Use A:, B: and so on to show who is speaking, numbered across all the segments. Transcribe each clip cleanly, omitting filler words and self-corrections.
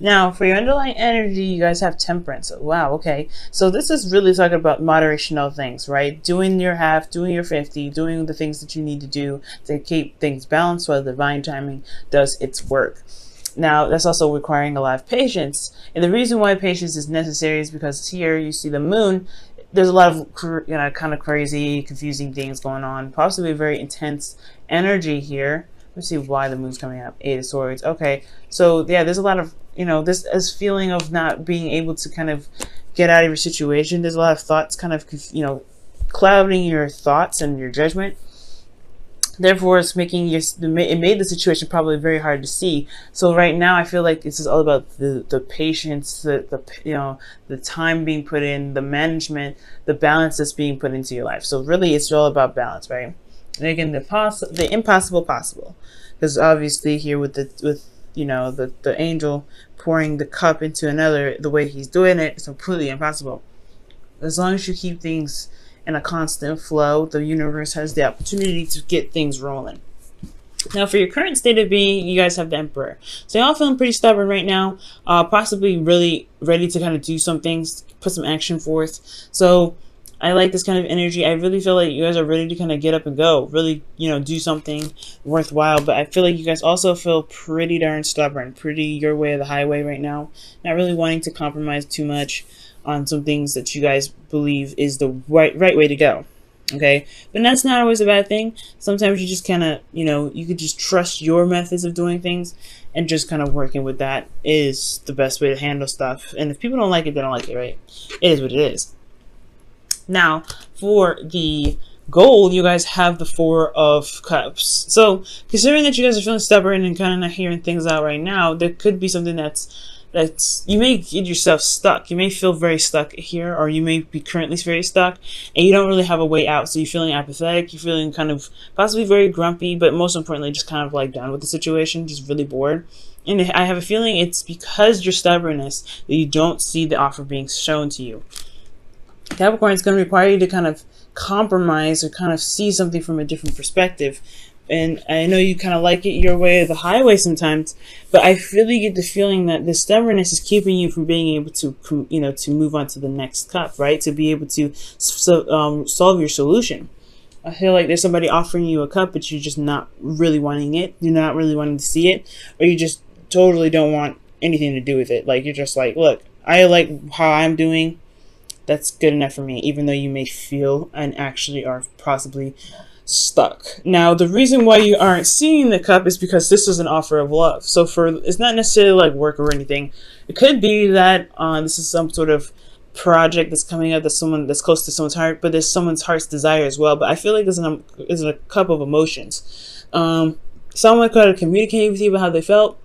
A: Now, for your underlying energy, you guys have temperance. Wow, okay. So this is really talking about moderation of things, right? Doing your half, doing your 50, doing the things that you need to do to keep things balanced while the divine timing does its work. Now, that's also requiring a lot of patience. And the reason why patience is necessary is because here you see the moon. There's a lot of, kind of crazy, confusing things going on. Possibly very intense energy here. Let's see why the moon's coming up. Eight of Swords. Okay, so yeah, there's a lot of, this feeling of not being able to kind of get out of your situation. There's a lot of thoughts kind of, clouding your thoughts and your judgment. Therefore, it's making it made the situation probably very hard to see. So right now, I feel like this is all about the patience, the time being put in, the management, the balance that's being put into your life. So really, it's all about balance, right? Making the impossible possible. Because obviously here with the angel pouring the cup into another, the way he's doing it, it's completely impossible. As long as you keep things in a constant flow, the universe has the opportunity to get things rolling. Now, for your current state of being, you guys have the Emperor. So y'all feeling pretty stubborn right now, possibly really ready to kind of do some things, put some action forth. So I like this kind of energy. I really feel like you guys are ready to kind of get up and go, really, do something worthwhile. But I feel like you guys also feel pretty darn stubborn, pretty your way or the highway right now. Not really wanting to compromise too much on some things that you guys believe is the right way to go. Okay, but that's not always a bad thing. Sometimes you just kind of, you could just trust your methods of doing things, and just kind of working with that is the best way to handle stuff. And if people don't like it, they don't like it, right? It is what it is. Now, for the gold, you guys have the Four of Cups. So, considering that you guys are feeling stubborn and kind of not hearing things out right now, there could be something that's you may get yourself stuck. You may feel very stuck here, or you may be currently very stuck, and you don't really have a way out. So you're feeling apathetic, you're feeling kind of possibly very grumpy, but most importantly, just kind of like done with the situation, just really bored. And I have a feeling it's because your stubbornness that you don't see the offer being shown to you. Capricorn is going to require you to kind of compromise or kind of see something from a different perspective. And I know you kind of like it your way or the highway sometimes, but I really get the feeling that the stubbornness is keeping you from being able to, to move on to the next cup, right? To be able to solve your solution. I feel like there's somebody offering you a cup, but you're just not really wanting it. You're not really wanting to see it, or you just totally don't want anything to do with it. Like, you're just like, look, I like how I'm doing. That's good enough for me, even though you may feel and actually are possibly stuck. Now, the reason why you aren't seeing the cup is because this is an offer of love. So it's not necessarily like work or anything. It could be that this is some sort of project that's coming up, that's close to someone's heart, but there's someone's heart's desire as well. But I feel like there's a cup of emotions. Someone could have communicated with you about how they felt.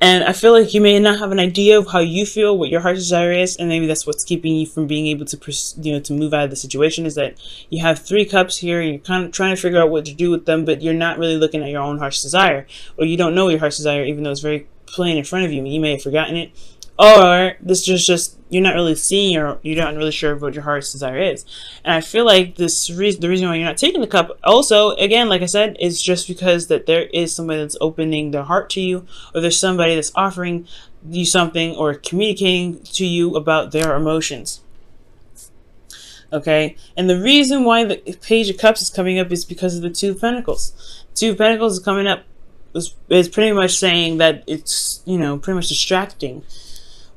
A: And I feel like you may not have an idea of how you feel, what your heart's desire is, and maybe that's what's keeping you from being able to, to move out of the situation. Is that you have 3 cups here, and you're kind of trying to figure out what to do with them, but you're not really looking at your own heart's desire, or you don't know your heart's desire, even though it's very plain in front of you. You may have forgotten it, or this is just you're not really seeing, or you're not really sure what your heart's desire is. And I feel like the reason why you're not taking the cup, also, again, like I said, is just because that there is somebody that's opening their heart to you, or there's somebody that's offering you something or communicating to you about their emotions. Okay, and the reason why the Page of Cups is coming up is because of the Two of Pentacles. Two of Pentacles is coming up is pretty much saying that it's, pretty much distracting.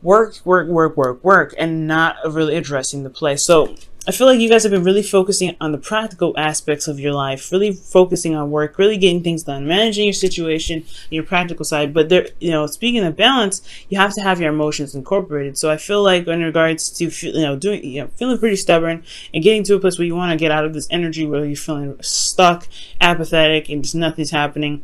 A: Work, and not really addressing the play. So I feel like you guys have been really focusing on the practical aspects of your life, really focusing on work, really getting things done, managing your situation, your practical side. But there, speaking of balance, you have to have your emotions incorporated. So I feel like in regards to, feeling pretty stubborn and getting to a place where you want to get out of this energy where you're feeling stuck, apathetic, and just nothing's happening.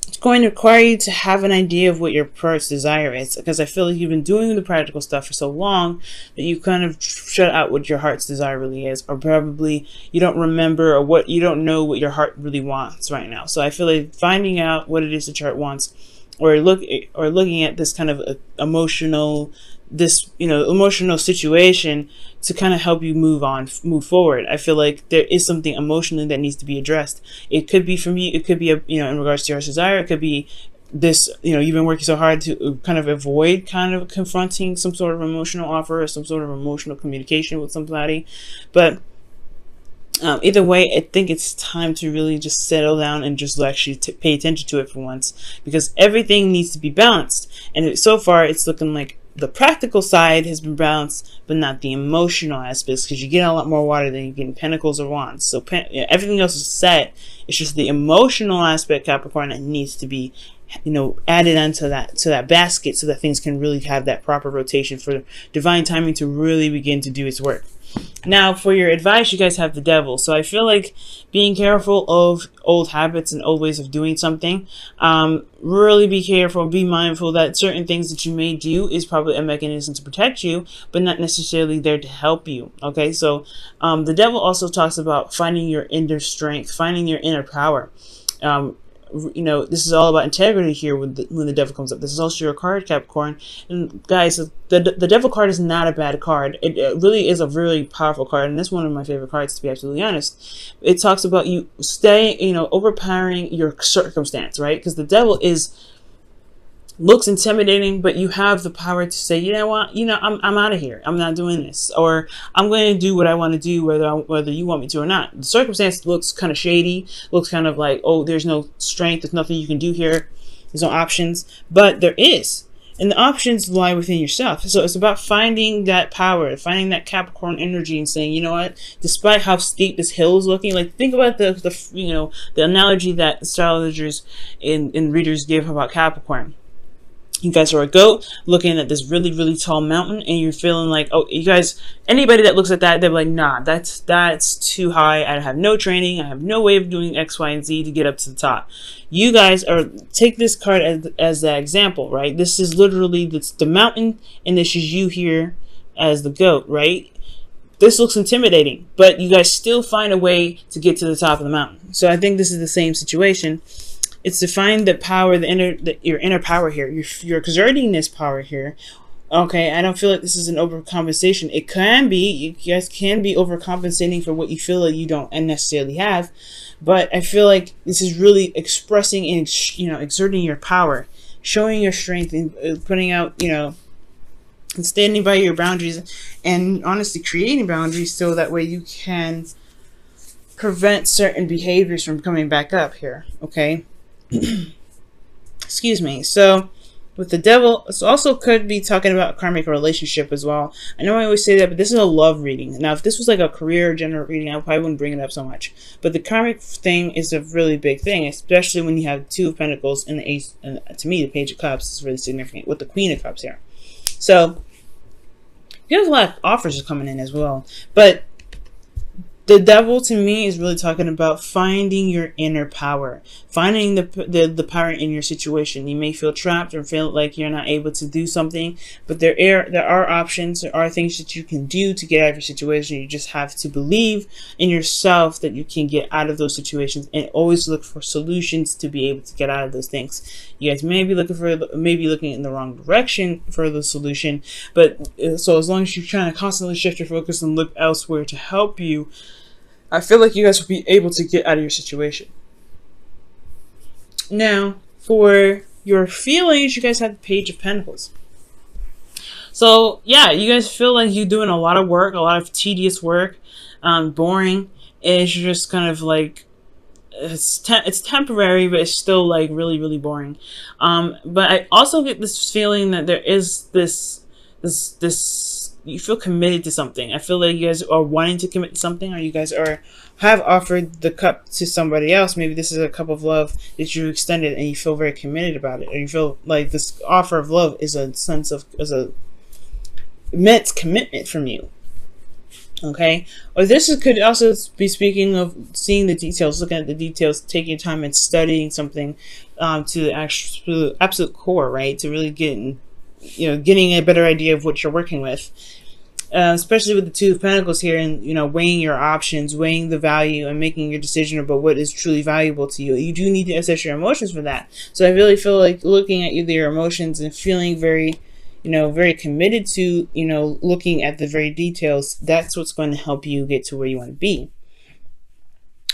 A: It's going to require you to have an idea of what your heart's desire is, because I feel like you've been doing the practical stuff for so long that you kind of shut out what your heart's desire really is, or probably you don't remember, or you don't know what your heart really wants right now. So I feel like finding out what it is that your heart wants, or looking at this kind of emotional situation to kind of help you move forward. I feel like there is something emotionally that needs to be addressed. It could be from you, it could be in regards to your desire, it could be this, you've been working so hard to kind of avoid kind of confronting some sort of emotional offer or some sort of emotional communication with somebody. But either way, I think it's time to really just settle down and just actually pay attention to it for once, because everything needs to be balanced. And so far, it's looking like the practical side has been balanced, but not the emotional aspects, because you get a lot more water than you get in Pentacles or Wands. So everything else is set. It's just the emotional aspect, Capricorn, that needs to be, added onto that basket, so that things can really have that proper rotation for divine timing to really begin to do its work. Now, for your advice, you guys have the Devil. So I feel like being careful of old habits and old ways of doing something. Really be careful, be mindful that certain things that you may do is probably a mechanism to protect you, but not necessarily there to help you. Okay, so the Devil also talks about finding your inner strength, finding your inner power. This is all about integrity here when the Devil comes up. This is also your card, Capricorn. And guys, the Devil card is not a bad card. It really is a really powerful card, and this is one of my favorite cards, to be absolutely honest. It talks about you overpowering your circumstance, right? Because the Devil looks intimidating, but you have the power to say, you know what, I'm out of here. I'm not doing this, or I'm going to do what I want to do, whether you want me to or not. The circumstance looks kind of shady, looks kind of like, oh, there's no strength, there's nothing you can do here, there's no options, but there is. And the options lie within yourself. So it's about finding that power, finding that Capricorn energy, and saying, you know what, despite how steep this hill is looking, like think about the analogy that astrologers and readers give about Capricorn. You guys are a goat looking at this really, really tall mountain, and you're feeling like, oh, you guys, anybody that looks at that, they're like, nah, that's too high. I have no training. I have no way of doing X, Y, and Z to get up to the top. You guys take this card as that example, right? This is literally the mountain, and this is you here as the goat, right? This looks intimidating, but you guys still find a way to get to the top of the mountain. So I think this is the same situation. It's to find the power, your inner power here. You're exerting this power here. Okay, I don't feel like this is an overcompensation. It can be. You guys can be overcompensating for what you feel like you don't necessarily have. But I feel like this is really expressing and, exerting your power, showing your strength, and putting out, and standing by your boundaries, and honestly creating boundaries so that way you can prevent certain behaviors from coming back up here. Okay. Excuse me. So with the Devil, it also could be talking about karmic relationship as well. I know I always say that, but this is a love reading. Now, if this was like a career general reading, I probably wouldn't bring it up so much. But the karmic thing is a really big thing, especially when you have Two of Pentacles and the Ace. And to me, the Page of Cups is really significant with the Queen of Cups here. So you have a lot of offers coming in as well. But the Devil, to me, is really talking about finding your inner power, finding the power in your situation. You may feel trapped or feel like you're not able to do something, but there are options. There are things that you can do to get out of your situation. You just have to believe in yourself that you can get out of those situations, and always look for solutions to be able to get out of those things. You guys may be looking in the wrong direction for the solution, but so as long as you're trying to constantly shift your focus and look elsewhere to help you, I feel like you guys will be able to get out of your situation. Now, for your feelings, you guys have the Page of Pentacles. So, yeah, you guys feel like you're doing a lot of work, a lot of tedious work, boring. It's just kind of like, it's temporary, but it's still like really, really boring. But I also get this feeling that there is this you feel committed to something. I feel like you guys are wanting to commit to something, or you guys have offered the cup to somebody else. Maybe this is a cup of love that you extended, and you feel very committed about it, or you feel like this offer of love is a immense commitment from you. Okay, or this could also be speaking of seeing the details, looking at the details, taking time and studying something to the absolute core, right? To really getting a better idea of what you're working with, especially with the Two of Pentacles here, and weighing your options, weighing the value, and making your decision about what is truly valuable to you. You do need to assess your emotions for that. So I really feel like looking at your emotions and feeling very very committed to looking at the very details. That's what's going to help you get to where you want to be.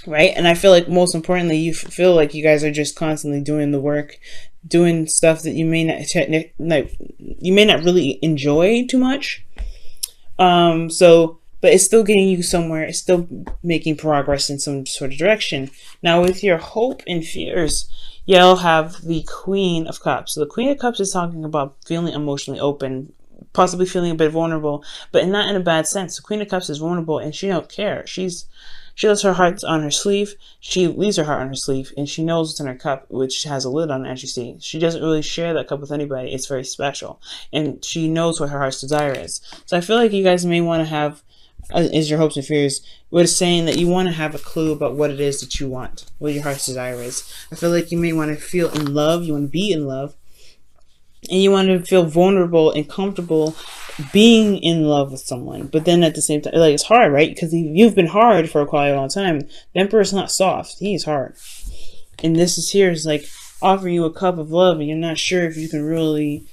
A: Right? And I feel like most importantly, you feel like you guys are just constantly doing the work doing stuff that you may not really enjoy too much. But it's still getting you somewhere. It's still making progress in some sort of direction. Now, with your hope and fears, you'll have the Queen of Cups. So the Queen of Cups is talking about feeling emotionally open, possibly feeling a bit vulnerable, but not in a bad sense. The Queen of Cups is vulnerable, and she don't care. She does her heart on her sleeve. She leaves her heart on her sleeve, and she knows what's in her cup, which has a lid on it, as you see. She doesn't really share that cup with anybody. It's very special, and she knows what her heart's desire is. So I feel like you guys may want to have, is your hopes and fears, what is saying that you want to have a clue about what it is that you want, what your heart's desire is. I feel like you may want to feel in love. You want to be in love, and you want to feel vulnerable and comfortable being in love with someone. But then at the same time, like, it's hard, right? Because you've been hard for quite a long time. The Emperor's not soft. He's hard. And this is here is like offering you a cup of love, and you're not sure if you can really,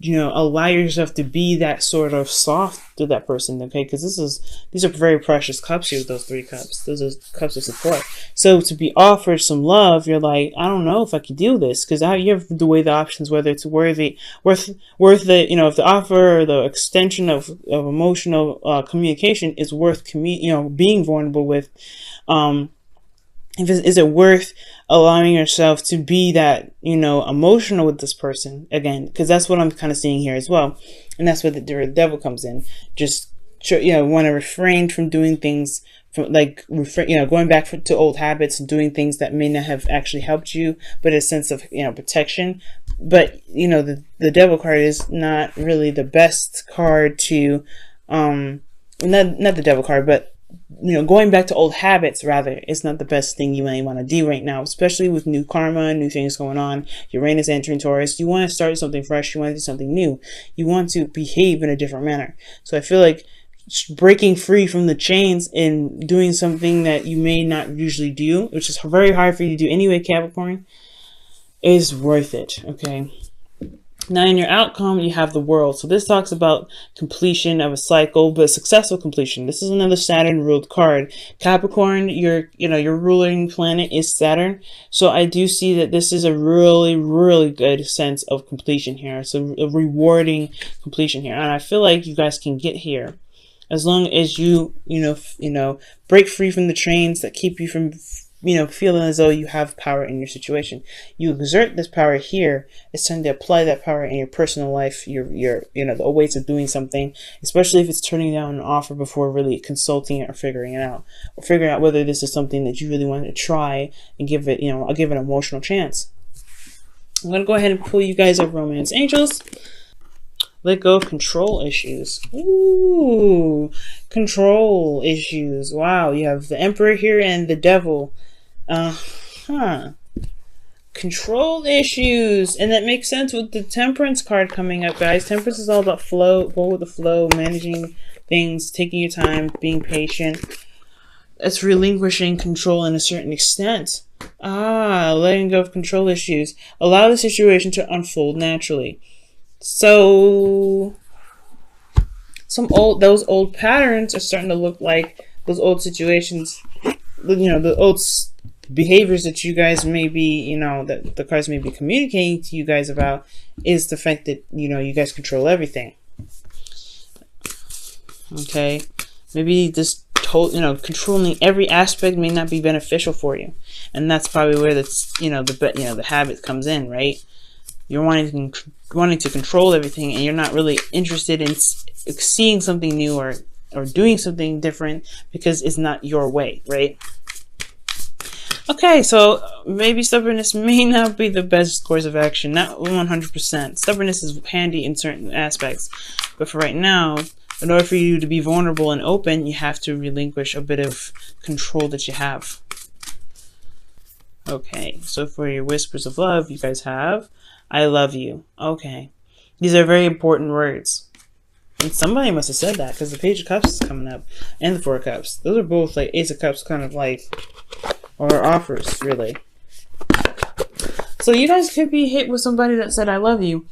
A: allow yourself to be that sort of soft to that person, okay? Because these are very precious cups here, those 3 cups. Those are cups of support. So to be offered some love, you're like, I don't know if I can do this, because you have to weigh the options, whether it's worth the, if the offer or the extension of emotional communication is worth being vulnerable with. Is it worth allowing yourself to be that, emotional with this person again? Because that's what I'm kind of seeing here as well. And that's where the devil comes in. Just, want to refrain from doing things going back to old habits and doing things that may not have actually helped you, but a sense of, protection. But, the devil card is not really the best card to, not the devil card, but going back to old habits, rather, is not the best thing you may want to do right now, especially with new karma, new things going on. Uranus entering Taurus. You want to start something fresh. You want to do something new. You want to behave in a different manner. So I feel like breaking free from the chains and doing something that you may not usually do, which is very hard for you to do anyway, Capricorn, is worth it, okay? Now, in your outcome, you have the World. So this talks about completion of a cycle, but successful completion. This is another Saturn-ruled card. Capricorn, your ruling planet is Saturn. So I do see that this is a really, really good sense of completion here. It's a rewarding completion here. And I feel like you guys can get here as long as you, break free from the chains that keep you from feeling as though you have power in your situation. You exert this power here. It's time to apply that power in your personal life, your the ways of doing something, especially if it's turning down an offer before really consulting it or figuring it out, or figuring out whether this is something that you really want to try and give it, I'll give it an emotional chance. I'm going to go ahead and pull you guys up, Romance Angels. Let go of control issues. Ooh, control issues. Wow, you have the Emperor here and the Devil. Control issues. And that makes sense with the Temperance card coming up, guys. Temperance is all about flow, go with the flow, managing things, taking your time, being patient. It's relinquishing control in a certain extent. Letting go of control issues. Allow the situation to unfold naturally. So those old patterns are starting to look like those old situations, the old behaviors that you guys may be, that the cards may be communicating to you guys about, is the fact that, you guys control everything. Okay. Maybe this controlling every aspect may not be beneficial for you. And that's probably where the habit comes in, right? You're wanting to control everything, and you're not really interested in seeing something new or doing something different because it's not your way, right? Okay, so maybe stubbornness may not be the best course of action, not 100%. Stubbornness is handy in certain aspects, but for right now, in order for you to be vulnerable and open, you have to relinquish a bit of control that you have. Okay, so for your whispers of love, you guys have, I love you. Okay. These are very important words. And somebody must have said that, because the Page of Cups is coming up. And the Four of Cups. Those are both like Ace of Cups kind of like, or offers, really. So you guys could be hit with somebody that said, I love you.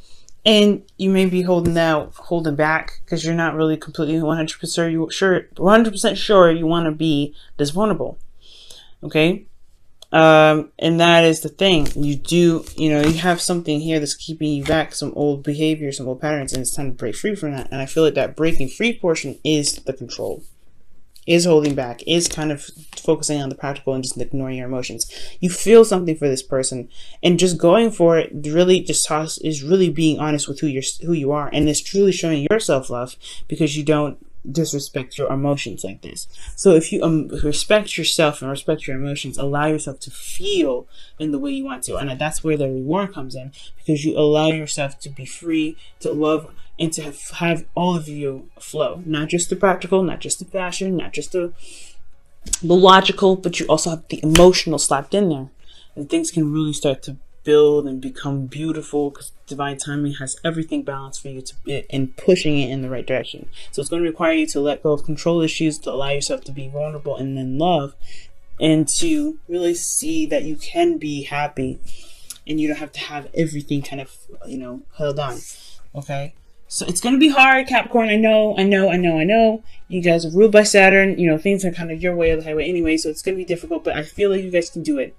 A: And you may be holding back, because you're not really completely 100% sure you want to be this vulnerable. Okay? And that is the thing. You have something here that's keeping you back, some old behavior, some old patterns, and it's time to break free from that. And I feel like that breaking free portion is the control, is holding back, is kind of focusing on the practical and just ignoring your emotions. You feel something for this person, and just going for it really is really being honest with who you are, and it's truly showing your self-love, because you don't disrespect your emotions like this. So if you respect yourself and respect your emotions, allow yourself to feel in the way you want to, and that's where the reward comes in, because you allow yourself to be free to love and to have all of you flow, not just the practical, not just the fashion, not just the logical, but you also have the emotional slapped in there, and things can really start to build and become beautiful, because divine timing has everything balanced for you and pushing it in the right direction. So it's going to require you to let go of control issues, to allow yourself to be vulnerable and then love, and to really see that you can be happy and you don't have to have everything kind of held on. Okay, so it's going to be hard, Capricorn. I know. You guys are ruled by Saturn. Things are kind of your way or the highway anyway, so it's going to be difficult, but I feel like you guys can do it.